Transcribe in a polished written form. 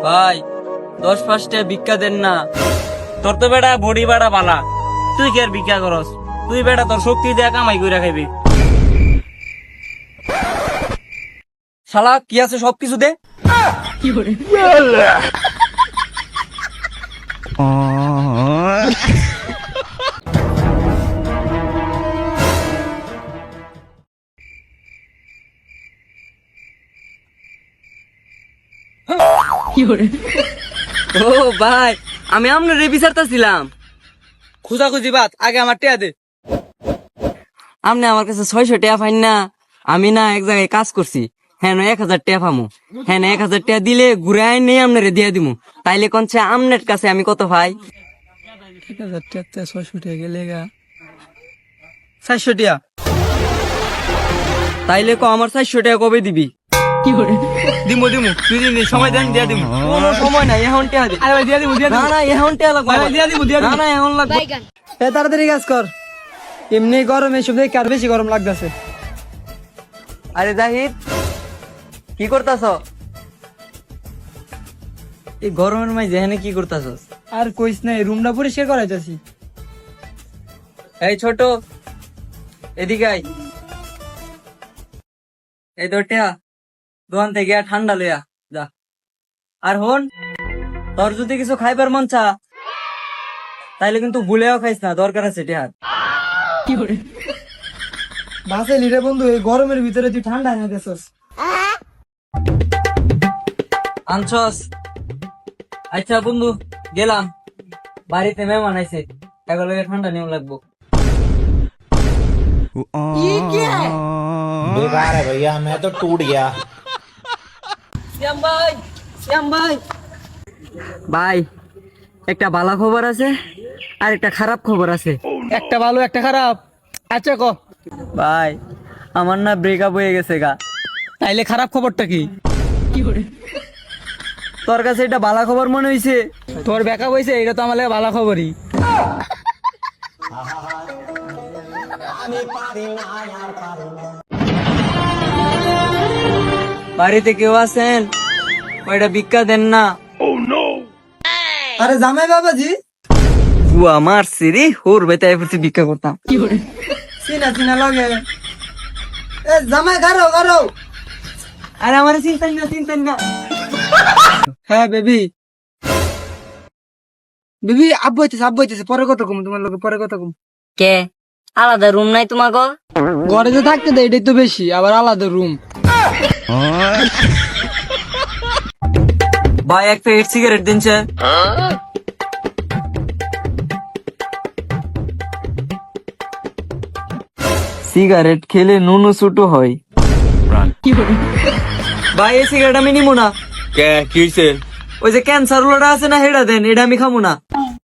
ভাই 10-5টা ভিক্ষা দেন না। তোর তো বেটা বডি বাড়া বালা, তুই কি আর ভিক্ষা করস? তুই বেটা তোর শক্তি দেয়া কামাই কইরা খাইবি। শালা কি আছে সবকিছু দে। ও ভাই, আমি আপনার বিচারতেছিলাম। খুঁজাখুঁজি বাদ, আগে আমার টিয়া দে। আপনি আমার কাছে 600 টাকা পাইন না? আমি না এক জায়গায় কাজ করছি, হ্যাঁ 1000 টাকা পামু। হ্যাঁ 1000 টাকা দিলে ঘুরে আইন নেই আপনারে দিয়ে দিমু। তাইলে কোনছে আমনের কাছে আমি কত পাই? 1000 টাকা 600 টাকা গেলে গা 400 টাকা। তাইলে আমার 400 টাকা কবে দিবি? দিমু 2 দিন সময় দেন, দিয়া দিমু। কোনো সময় নাই, এখন টাকা দে। আরে ভাই দিয়া দিমু, দিয়া না দিমু। না, এখন টাকা লাগবে। ভাই দিয়া দিমু, দিয়া না দিমু। না, এখন লাগবে। এ তাড়াতাড়ি কাজ কর, এমনি গরম এসব দেখে আর বেশি গরম লাগতেছে। আরে জাহিদ, কি করতাছ? এই গরমের মাঝে এখানে কি করতাছস? আর কইস নাই, রুমটা পরিষ্কার করাইতেছি। এই ছোট, এদিকে আয়। এই তোরটা দোকান থেকে ঠান্ডা লইয়া যা। আর হন, তোর যদি কিছু খাইবার মন চা তাইলে কিন্তু ভুলেও খাইস না, দরকার আছে টিহার। বাসে লিরে বন্ধু, এই গরমের ভিতরে তুই ঠান্ডা এনে দেছস। আনছস? আচ্ছা বন্ধু, গেলাম। বাড়িতে মেহমান আইছে, এগুলোকে ঠান্ডা নিয়ম লাগবো। बेकार है भैया, मैं तो टूट गया। শ্যাম ভাই, শ্যাম ভাই। ভাই, একটা ভালো খবর আছে আর একটা খারাপ খবর আছে। একটা ভালো একটা খারাপ, আচ্ছা ক। ভাই, আমার না ব্রেকআপ হয়ে গেছে গা। তাইলে খারাপ খবরটা কি? তোর কাছে এটা ভালো খবর মনে হইছে? তোর ব্যাকআপ হয়েছে, এটা তো আমার লাগে ভালো খবরই। বাড়িতে কেউ আছেন? ওইটা ভিক্ষা দেন না। আরে জামাই বাবাজি, বুয়া মারছি রে, হোর বেতায় পড়তে ভিক্ষা করতাম। চিনা চিনা লাগে। এ জামাই গারো গারো। আরে আমার চিন্তাই না, চিন্তাই না। হ্যাঁ বেবি, বেবি আব্বু হইতেছে, পরে কথা কম, তোমার লোকে পরে কথা কম। কে আলাদা রুম নাই তোমাকে? ঘরে যে থাকতে দেয় এটাই তো বেশি, আবার আলাদা রুম। ভাই, এক প্যাকেট সিগারেট দিন স্যার। সিগারেট খেলে নুনু ছুটো হয়। ভাই, এই সিগারেট আমি নিবো না। क्या की से ওই যে ক্যান্সার লোটা আছে না, হেডা দেন, এটা আমি খাবো না।